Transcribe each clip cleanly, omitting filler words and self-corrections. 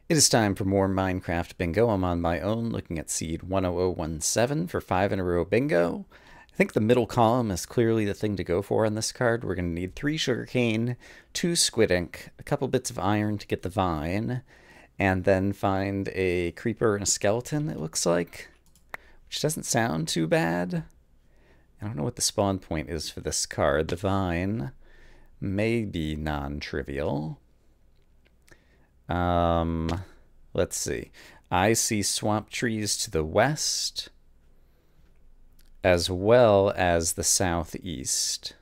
It is time for more Minecraft Bingo. I'm on my own looking at seed 10017 for 5 in a row bingo. I think the middle column is clearly the thing to go for on this card. We're going to need 3 sugarcane, 2 squid ink, a couple bits of iron to get the vine, and then find a creeper and a skeleton, it looks like, which doesn't sound too bad. I don't know what the spawn point is for this card. The vine may be non-trivial. Let's see. I see swamp trees to the west, as well as the southeast.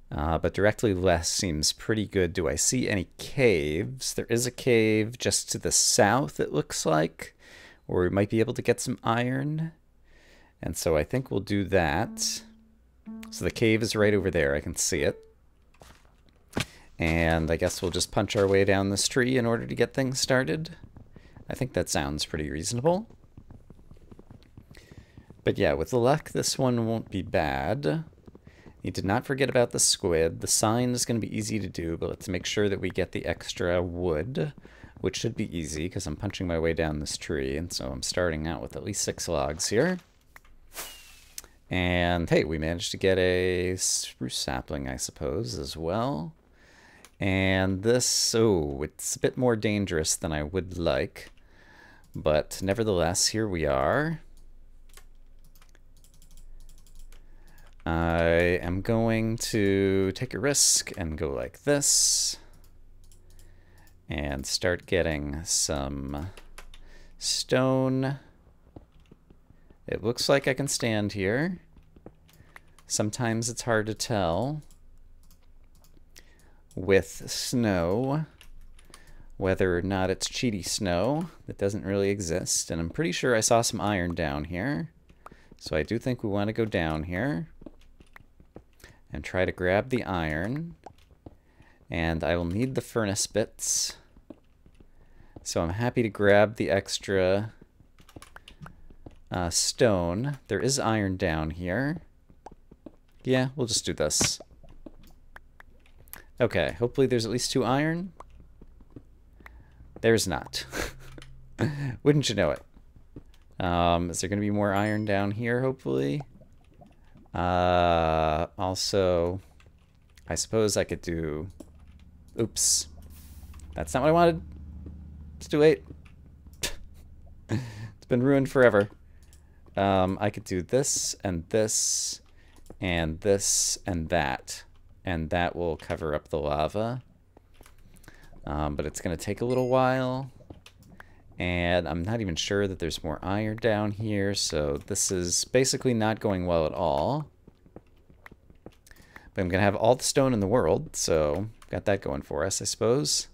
But directly west seems pretty good. Do I see any caves? There is a cave just to the south, it looks like, where we might be able to get some iron. And so I think we'll do that. So the cave is right over there. I can see it. And I guess we'll just punch our way down this tree in order to get things started. I think that sounds pretty reasonable. But yeah, with luck, this one won't be bad. Need to not forget about the squid. The sign is going to be easy to do, but let's make sure that we get the extra wood, which should be easy because I'm punching my way down this tree, and so I'm starting out with at least 6 logs here. And hey, we managed to get a spruce sapling, I suppose, as well. And this, oh, it's a bit more dangerous than I would like. But nevertheless, here we are. I am going to take a risk and go like this. And start getting some stone. It looks like I can stand here. Sometimes it's hard to tell with snow whether or not it's cheaty snow that doesn't really exist. And I'm pretty sure I saw some iron down here. So I do think we want to go down here and try to grab the iron. And I will need the furnace bits. So I'm happy to grab the extra stone. There is iron down here. Yeah, we'll just do this. Okay, hopefully there's at least 2 iron. There's not. Wouldn't you know it? Is there going to be more iron down here, hopefully? Also, I suppose I could do... Oops. That's not what I wanted. It's too late. It's been ruined forever. I could do this, and this, and this, and that. And that will cover up the lava. But it's going to take a little while. And I'm not even sure that there's more iron down here, so this is basically not going well at all. But I'm going to have all the stone in the world, so got that going for us, I suppose.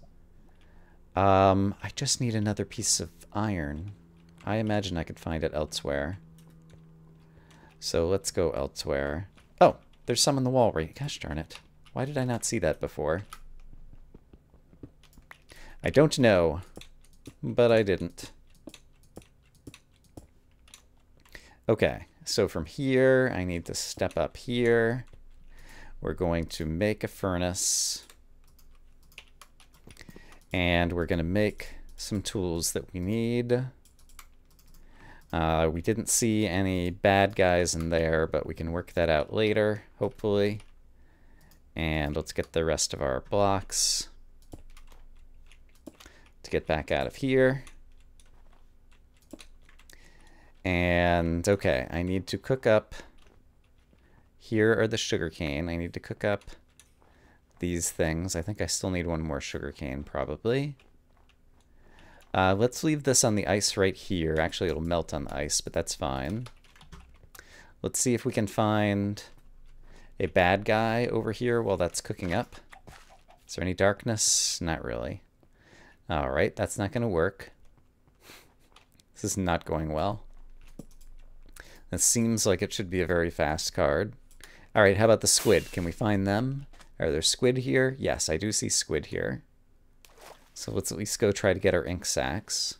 I just need another piece of iron. I imagine I could find it elsewhere. So let's go elsewhere. Oh, there's some on the wall right. Gosh darn it. Why did I not see that before? I don't know, but I didn't. Okay, so from here, I need to step up here. We're going to make a furnace. And we're going to make some tools that we need. We didn't see any bad guys in there, but we can work that out later, hopefully. And let's get the rest of our blocks to get back out of here. And okay, I need to cook up. Here are the sugarcane. I need to cook up these things. I think I still need one more sugarcane, probably. Let's leave this on the ice right here. Actually, it'll melt on the ice, but that's fine. Let's see if we can find a bad guy over here while that's cooking up. Is there any darkness? Not really. All right, that's not going to work. This is not going well. This seems like it should be a very fast card. All right, how about the squid? Can we find them? Are there squid here? Yes, I do see squid here. So let's at least go try to get our ink sacks.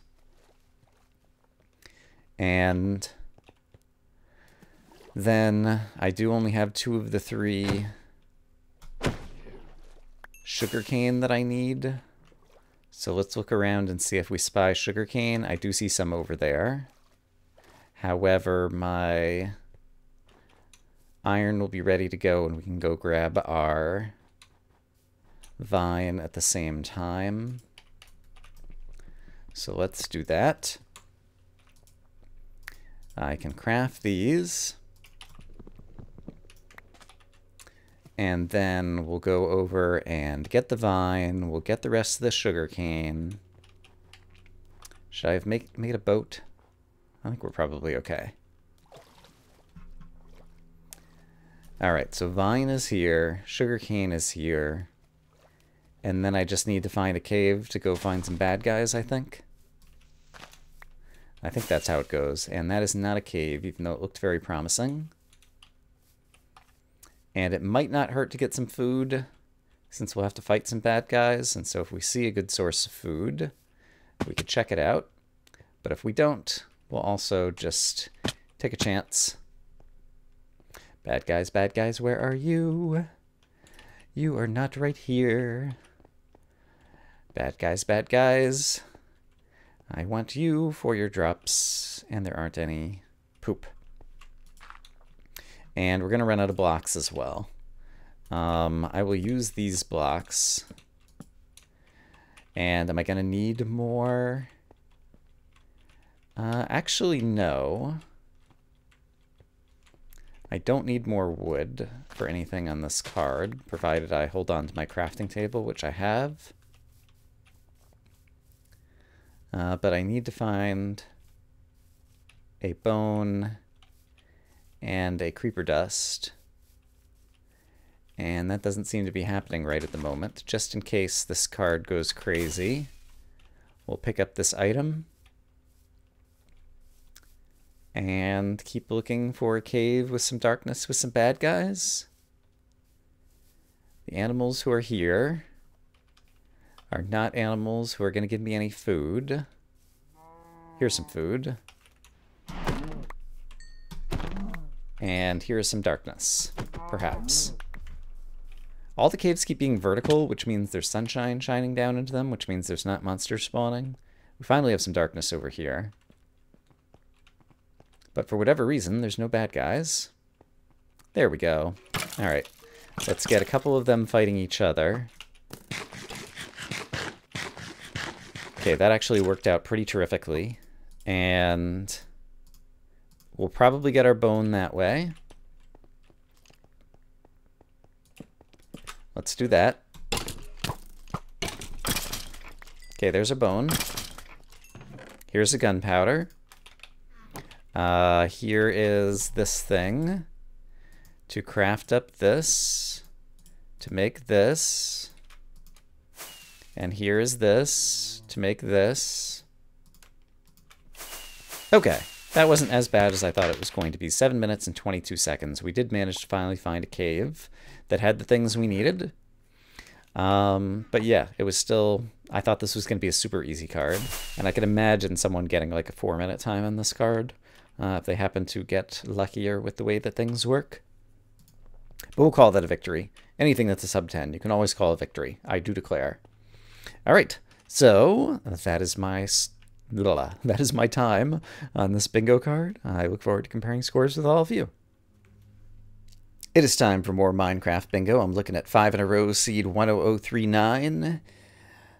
And then I do only have 2 of the 3 sugarcane that I need. So let's look around and see if we spy sugarcane. I do see some over there. However, my iron will be ready to go and we can go grab our vine at the same time. So let's do that. I can craft these. And then we'll go over and get the vine. We'll get the rest of the sugarcane. Should I have made a boat? I think we're probably okay. Alright, so vine is here. Sugarcane is here. And then I just need to find a cave to go find some bad guys, I think. I think that's how it goes. And that is not a cave, even though it looked very promising. And it might not hurt to get some food, since we'll have to fight some bad guys. And so if we see a good source of food, we could check it out. But if we don't, we'll also just take a chance. Bad guys, where are you? You are not right here. Bad guys. I want you for your drops. And there aren't any. Poop. And we're going to run out of blocks as well. I will use these blocks. And am I going to need more? Actually, no. I don't need more wood for anything on this card, provided I hold on to my crafting table, which I have. But I need to find a bone and a creeper dust. And that doesn't seem to be happening right at the moment. Just in case this card goes crazy, we'll pick up this item and keep looking for a cave with some darkness with some bad guys. The animals who are here are not animals who are going to give me any food. Here's some food. And here's some darkness, perhaps. All the caves keep being vertical, which means there's sunshine shining down into them, which means there's not monsters spawning. We finally have some darkness over here. But for whatever reason, there's no bad guys. There we go. Alright, let's get a couple of them fighting each other. Okay, that actually worked out pretty terrifically. And we'll probably get our bone that way. Let's do that. Okay, there's a bone. Here's a gunpowder. Here is this thing to craft up this, to make this. And here is this to make this. Okay. That wasn't as bad as I thought it was going to be. 7 minutes and 22 seconds. We did manage to finally find a cave that had the things we needed. But yeah, it was still... I thought this was going to be a super easy card. And I can imagine someone getting like a 4-minute time on this card if they happen to get luckier with the way that things work. But we'll call that a victory. Anything that's a sub 10, you can always call a victory. I do declare. All right, so that is my... That is my time on this bingo card. I look forward to comparing scores with all of you. It is time for more Minecraft bingo. I'm looking at 5 in a row, seed 10039.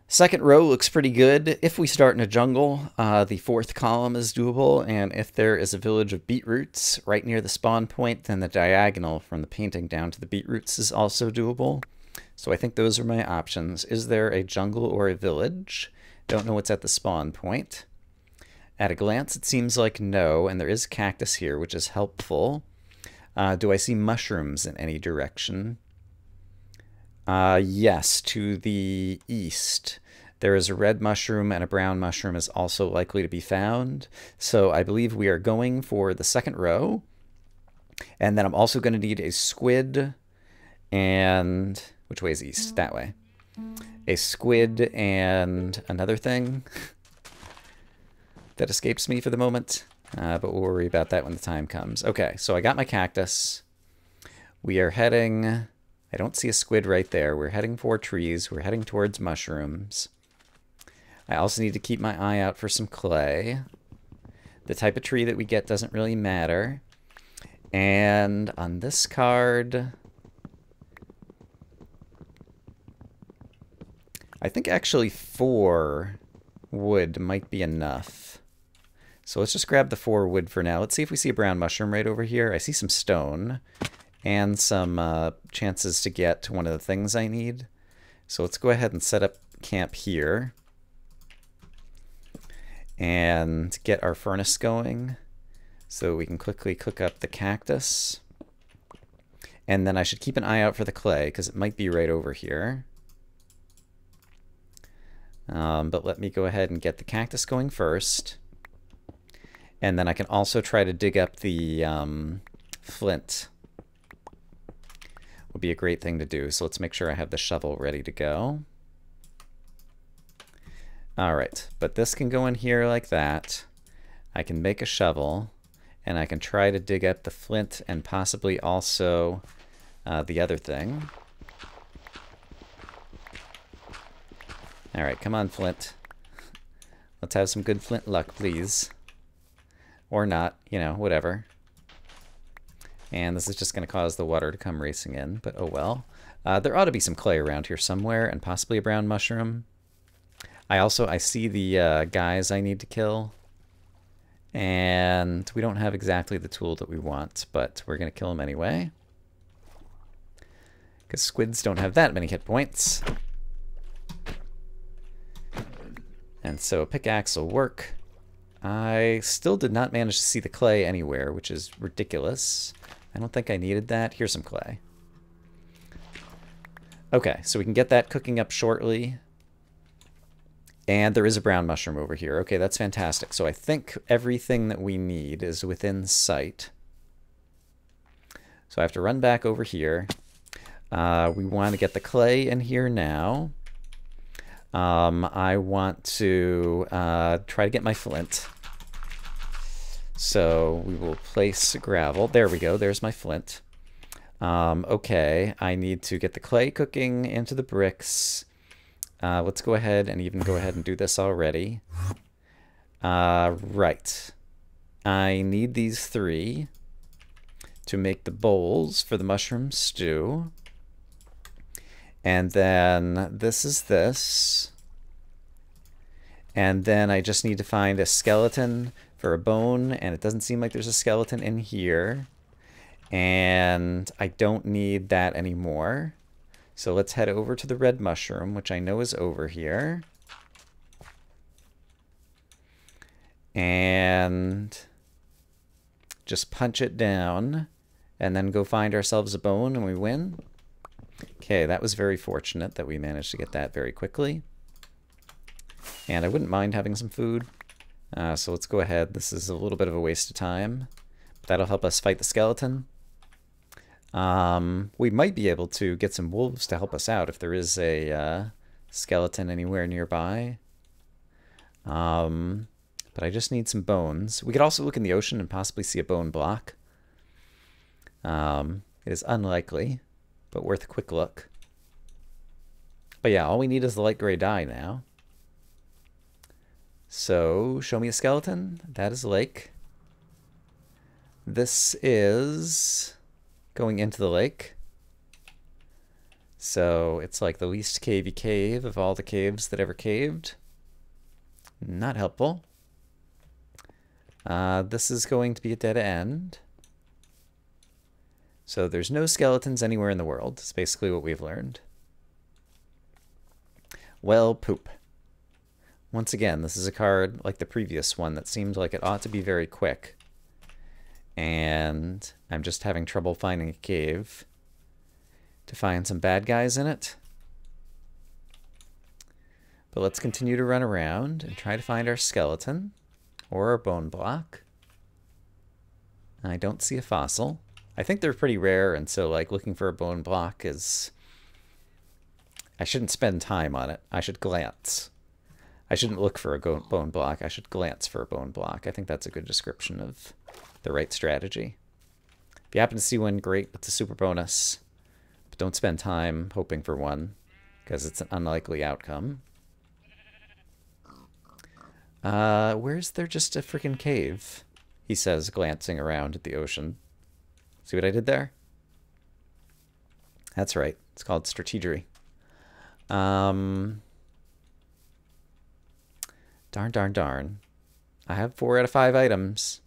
Second row looks pretty good. If we start in a jungle, the fourth column is doable, and if there is a village of beetroots right near the spawn point, then the diagonal from the painting down to the beetroots is also doable. So I think those are my options. Is there a jungle or a village? Don't know what's at the spawn point. At a glance, it seems like no, and there is cactus here, which is helpful. Do I see mushrooms in any direction? Yes, to the east. There is a red mushroom, and a brown mushroom is also likely to be found. So I believe we are going for the second row. And then I'm also going to need a squid and... Which way is east? That way. A squid and another thing that escapes me for the moment, but we'll worry about that when the time comes. Okay, so I got my cactus. We are heading... I don't see a squid right there. We're heading for trees. We're heading towards mushrooms. I also need to keep my eye out for some clay. The type of tree that we get doesn't really matter. And on this card, I think actually 4 wood might be enough. So let's just grab the 4 wood for now. Let's see if we see a brown mushroom right over here. I see some stone and some chances to get to one of the things I need. So let's go ahead and set up camp here and get our furnace going so we can quickly cook up the cactus. And then I should keep an eye out for the clay because it might be right over here. But let me go ahead and get the cactus going first. And then I can also try to dig up the flint. Would be a great thing to do. So let's make sure I have the shovel ready to go. All right, but this can go in here like that. I can make a shovel, and I can try to dig up the flint and possibly also the other thing. All right, come on, flint. Let's have some good flint luck, please. Or not, you know, whatever. And this is just going to cause the water to come racing in, but oh well. There ought to be some clay around here somewhere, and possibly a brown mushroom. I see the guys I need to kill. And we don't have exactly the tool that we want, but we're going to kill them anyway. Because squids don't have that many hit points. And so a pickaxe will work. I still did not manage to see the clay anywhere, which is ridiculous. I don't think I needed that. Here's some clay. Okay, so we can get that cooking up shortly. And there is a brown mushroom over here. Okay, that's fantastic. So I think everything that we need is within sight. So I have to run back over here. We want to get the clay in here now. I want to try to get my flint. So we will place gravel. There we go. There's my flint. Okay, I need to get the clay cooking into the bricks. Let's go ahead and even go ahead and do this already. Right. I need these 3 to make the bowls for the mushroom stew. And then this is this. And then I just need to find a skeleton for a bone, and it doesn't seem like there's a skeleton in here. And I don't need that anymore. So let's head over to the red mushroom, which I know is over here. And just punch it down, and then go find ourselves a bone, and we win. Okay, that was very fortunate that we managed to get that very quickly. And I wouldn't mind having some food. So let's go ahead. This is a little bit of a waste of time. But that'll help us fight the skeleton. We might be able to get some wolves to help us out if there is a skeleton anywhere nearby. But I just need some bones. We could also look in the ocean and possibly see a bone block. It is unlikely, but worth a quick look. But yeah, all we need is the light gray dye now. So, show me a skeleton. That is a lake. This is going into the lake. So, it's like the least cavey cave of all the caves that ever caved. Not helpful. This is going to be a dead end. So there's no skeletons anywhere in the world. That's basically what we've learned. Well, poop. Once again, this is a card like the previous one that seemed like it ought to be very quick. And I'm just having trouble finding a cave to find some bad guys in it. But let's continue to run around and try to find our skeleton or our bone block. I don't see a fossil. I think they're pretty rare, and so like looking for a bone block is... I shouldn't spend time on it. I should glance. I shouldn't look for a bone block. I should glance for a bone block. I think that's a good description of the right strategy. If you happen to see one, great, it's a super bonus. But don't spend time hoping for one, because it's an unlikely outcome. Where's there just a freaking cave? He says, glancing around at the ocean. See what I did there? That's right. It's called strategery. Darn, darn, darn. I have 4 out of 5 items.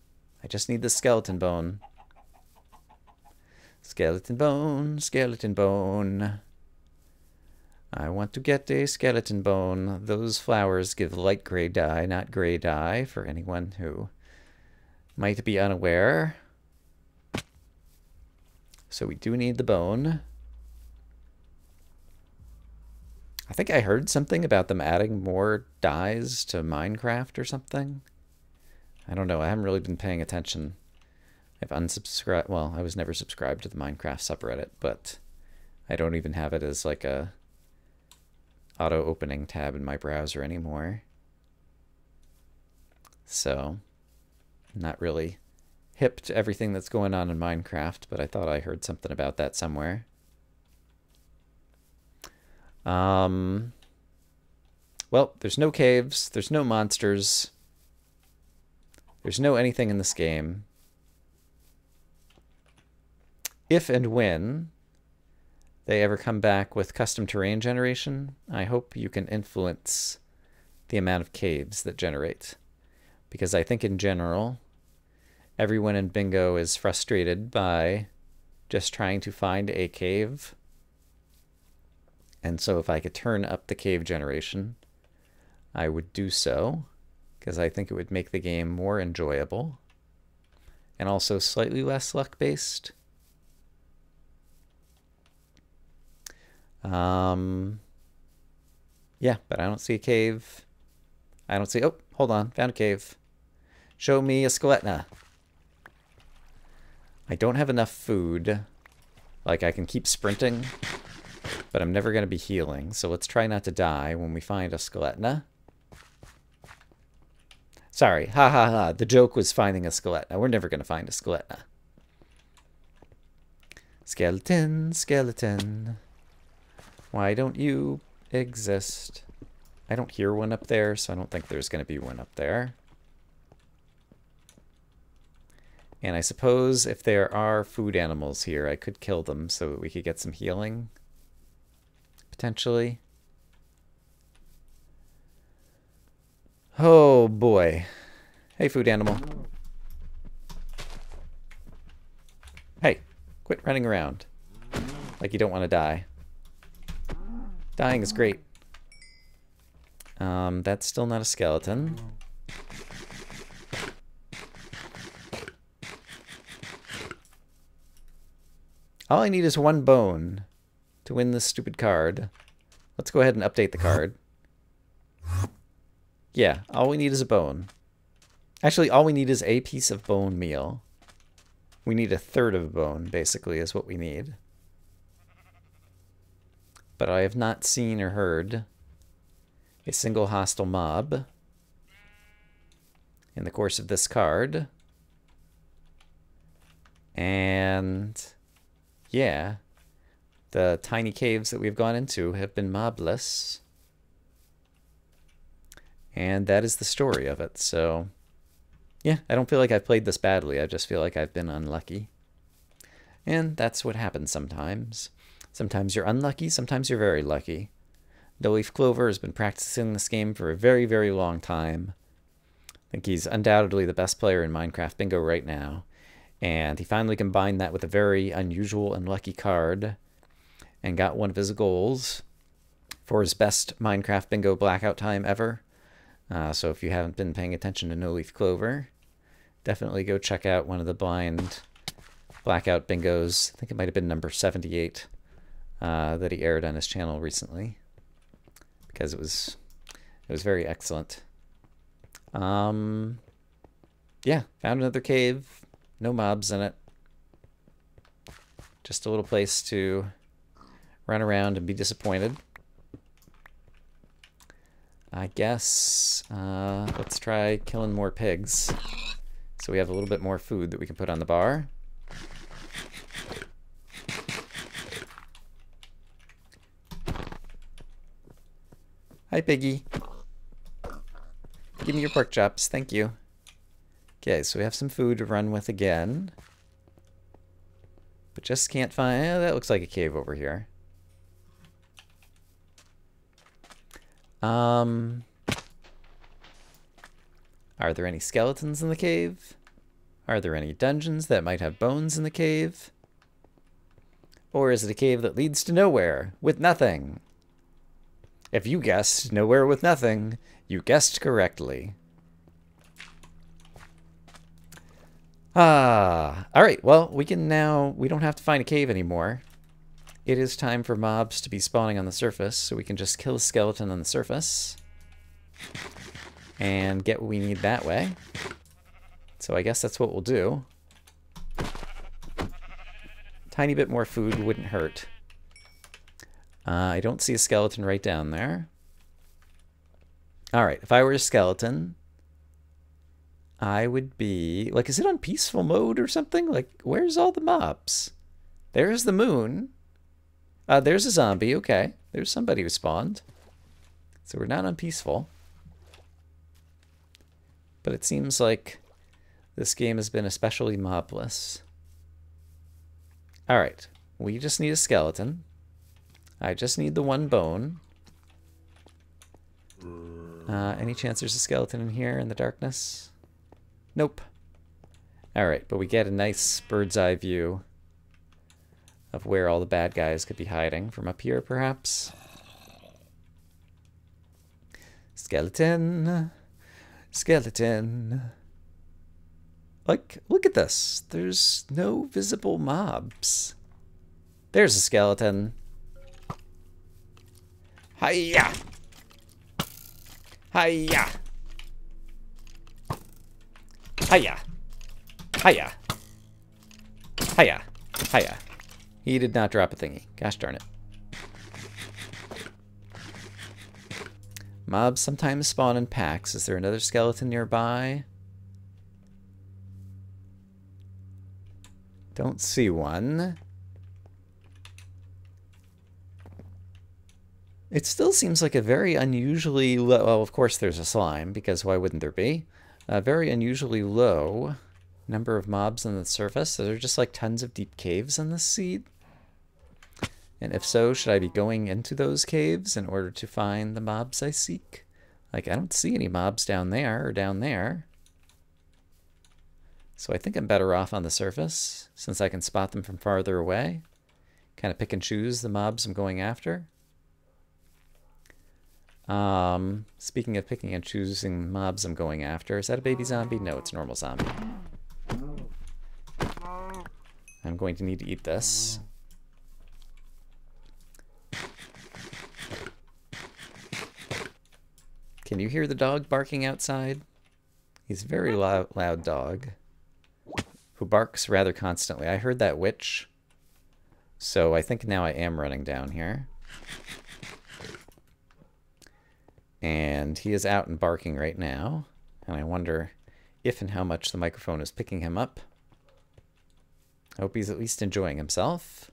I just need the skeleton bone. Skeleton bone, skeleton bone. I want to get a skeleton bone. Those flowers give light gray dye, not gray dye, for anyone who might be unaware. So we do need the bone. I think I heard something about them adding more dyes to Minecraft or something. I don't know. I haven't really been paying attention. I've unsubscribed. Well, I was never subscribed to the Minecraft subreddit, but I don't even have it as like a auto-opening tab in my browser anymore. So, I'm not really hip to everything that's going on in Minecraft, but I thought I heard something about that somewhere. Well, there's no caves, there's no monsters, there's no anything in this game. If and when they ever come back with custom terrain generation, I hope you can influence the amount of caves that generate. Because I think in general, everyone in Bingo is frustrated by just trying to find a cave. And so if I could turn up the cave generation, I would do so, because I think it would make the game more enjoyable and also slightly less luck-based. Yeah, but I don't see a cave. I don't see... Oh, hold on. Found a cave. Show me a skeleton. I don't have enough food. Like, I can keep sprinting, but I'm never going to be healing. So let's try not to die when we find a skeleton. Sorry. Ha ha ha. The joke was finding a skeleton. We're never going to find a skeleton. Skeleton, skeleton. Why don't you exist? I don't hear one up there, so I don't think there's going to be one up there. And I suppose if there are food animals here, I could kill them so that we could get some healing. Potentially. Oh boy. Hey, food animal. Hey, quit running around. Like you don't want to die. Dying is great. That's still not a skeleton. All I need is one bone to win this stupid card. Let's go ahead and update the card. Yeah, all we need is a bone. Actually, all we need is a piece of bone meal. We need a third of a bone, basically, is what we need. But I have not seen or heard a single hostile mob in the course of this card. And yeah, the tiny caves that we've gone into have been mobless. And that is the story of it. So yeah, I don't feel like I've played this badly. I just feel like I've been unlucky. And that's what happens sometimes. Sometimes you're unlucky, sometimes you're very lucky. No Leaf Clover has been practicing this game for a very, very long time. I think he's undoubtedly the best player in Minecraft Bingo right now. And he finally combined that with a very unusual and lucky card and got one of his goals for his best Minecraft Bingo blackout time ever. So if you haven't been paying attention to No Leaf Clover, definitely go check out one of the blind blackout bingos. I think it might have been number 78 that he aired on his channel recently, because it was very excellent. Yeah, found another cave. No mobs in it. Just a little place to run around and be disappointed. I guess let's try killing more pigs so we have a little bit more food that we can put on the bar. Hi, piggy. give me your pork chops. Thank you. Okay, so we have some food to run with again. But just can't find... that looks like a cave over here. Are there any skeletons in the cave? Are there any dungeons that might have bones in the cave? Or is it a cave that leads to nowhere with nothing? If you guessed nowhere with nothing, you guessed correctly. Alright, well, we don't have to find a cave anymore. It is time for mobs to be spawning on the surface, so we can just kill a skeleton on the surface. And get what we need that way. So I guess that's what we'll do. Tiny bit more food wouldn't hurt. I don't see a skeleton right down there. Alright, if I were a skeleton, I would be... like, is it on peaceful mode or something? Like, where's all the mobs? There's the moon. There's a zombie, okay. There's somebody who spawned. So we're not on peaceful. But it seems like this game has been especially mobless. Alright, we just need a skeleton. I just need the one bone. Any chance there's a skeleton in here in the darkness? Nope. Alright, but we get a nice bird's eye view of where all the bad guys could be hiding from up here, perhaps. Skeleton. Skeleton. Like, look at this. There's no visible mobs. There's a skeleton. Hiya! Hiya! Hiya! Hiya! Hiya! Hiya! He did not drop a thingy. Gosh darn it. Mobs sometimes spawn in packs. Is there another skeleton nearby? Don't see one. It still seems like a very unusually low... well, of course there's a slime, because why wouldn't there be? A very unusually low number of mobs on the surface. Are there just like tons of deep caves in this seed? And if so, should I be going into those caves in order to find the mobs I seek? Like, I don't see any mobs down there or down there. So I think I'm better off on the surface, since I can spot them from farther away. Kind of pick and choose the mobs I'm going after. Speaking of picking and choosing mobs I'm going after, is that a baby zombie? No, it's a normal zombie. I'm going to need to eat this. Can you hear the dog barking outside? He's a very loud dog who barks rather constantly. I heard that witch, so I think now I am running down here. And he is out and barking right now, and I wonder if and how much the microphone is picking him up. I hope he's at least enjoying himself.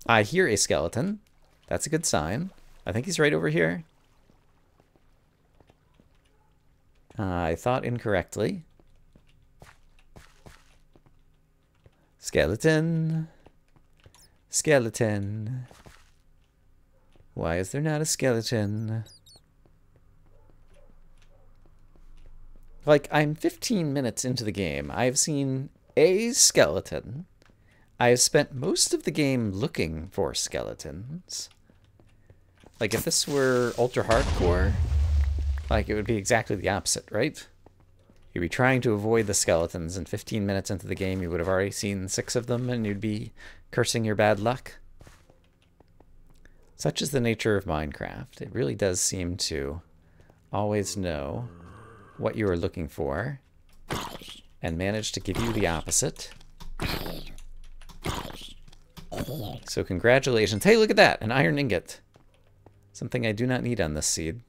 I hear a skeleton. That's a good sign. I think he's right over here. I thought incorrectly. Skeleton. Skeleton. Why is there not a skeleton? Like, I'm 15 minutes into the game. I've seen a skeleton. I've spent most of the game looking for skeletons. Like, if this were ultra hardcore, like, it would be exactly the opposite, right? You'd be trying to avoid the skeletons, and 15 minutes into the game you would have already seen 6 of them, and you'd be cursing your bad luck. Such is the nature of Minecraft. It really does seem to always know what you are looking for and manage to give you the opposite. So congratulations. Hey, look at that! An iron ingot. Something I do not need on this seed.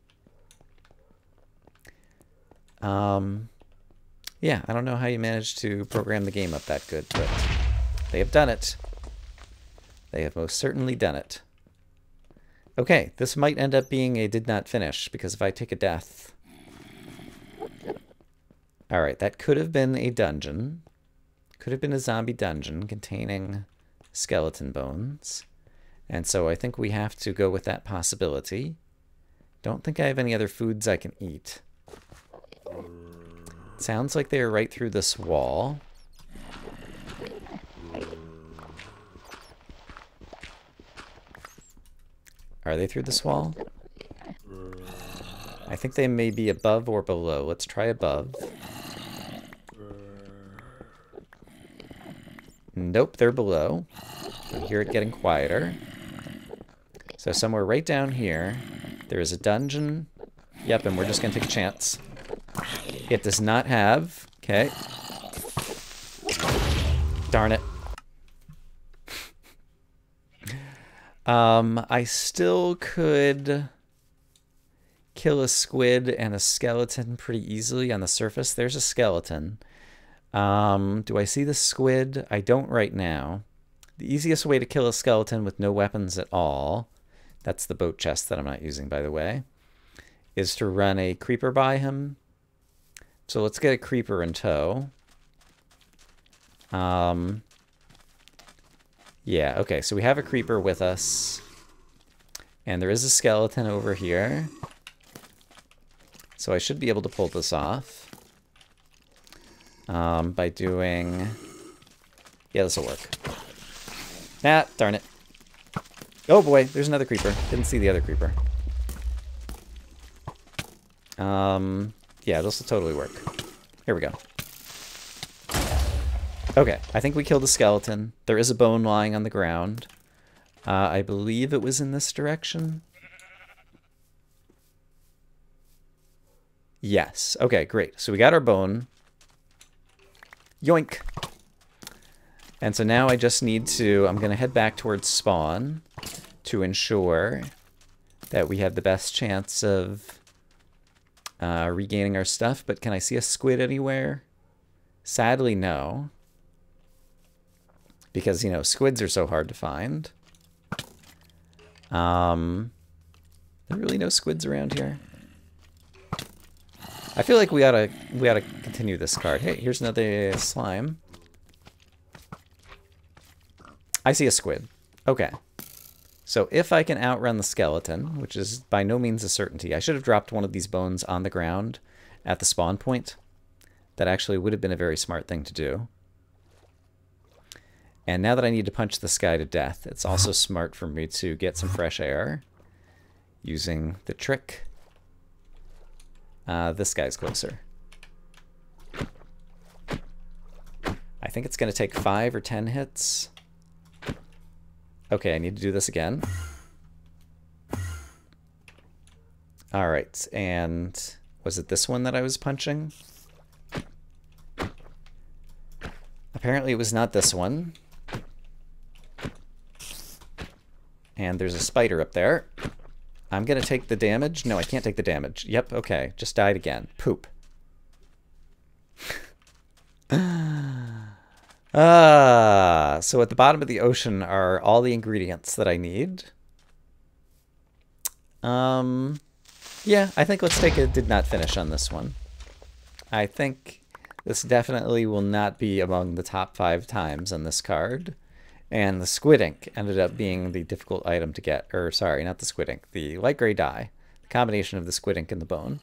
Yeah, I don't know how you managed to program the game up that good, but they have done it. They have most certainly done it. Okay, this might end up being a did not finish, because if I take a death... Alright, that could have been a dungeon. Could have been a zombie dungeon containing skeleton bones. And so I think we have to go with that possibility. Don't think I have any other foods I can eat. Sounds like they are right through this wall. Are they through this wall? I think they may be above or below. Let's try above. Nope, they're below. I hear it getting quieter. So somewhere right down here, there is a dungeon. Yep, and we're just going to take a chance. It does not have... Okay. Darn it. I still could kill a squid and a skeleton pretty easily on the surface. There's a skeleton. Do I see the squid? I don't right now. The easiest way to kill a skeleton with no weapons at all, that's the boat chest that I'm not using, by the way, is to run a creeper by him. So let's get a creeper in tow. Yeah, okay, so we have a creeper with us. And there is a skeleton over here. So I should be able to pull this off. By doing... Yeah, this will work. Ah, darn it. Oh boy, there's another creeper. Didn't see the other creeper. Yeah, this will totally work. Here we go. Okay, I think we killed a skeleton. There is a bone lying on the ground. I believe it was in this direction. Yes. Okay, great. So we got our bone. Yoink. And so now I just need to... I'm going to head back towards spawn to ensure that we have the best chance of regaining our stuff. But can I see a squid anywhere? Sadly, no. Because, you know, squids are so hard to find. There are really no squids around here. I feel like we oughta continue this card. Hey, here's another slime. I see a squid. Okay. So if I can outrun the skeleton, which is by no means a certainty, I should have dropped one of these bones on the ground at the spawn point. That actually would have been a very smart thing to do. And now that I need to punch this guy to death, it's also smart for me to get some fresh air using the trick. This guy's closer. I think it's going to take 5 or 10 hits. Okay, I need to do this again. All right, and was it this one that I was punching? Apparently it was not this one. And there's a spider up there. I'm going to take the damage. No, I can't take the damage. Yep, okay. Just died again. Poop. So at the bottom of the ocean are all the ingredients that I need. Yeah, I think let's take a did not finish on this one. I think this definitely will not be among the top 5 times on this card. And the squid ink ended up being the difficult item to get. Or, sorry, not the squid ink. The light gray dye. The combination of the squid ink and the bone.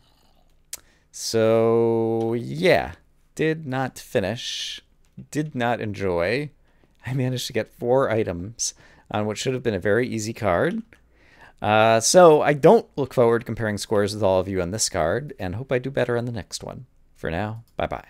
So, yeah. Did not finish. Did not enjoy. I managed to get 4 items on what should have been a very easy card. So, I don't look forward to comparing scores with all of you on this card. And hope I do better on the next one. For now, bye-bye.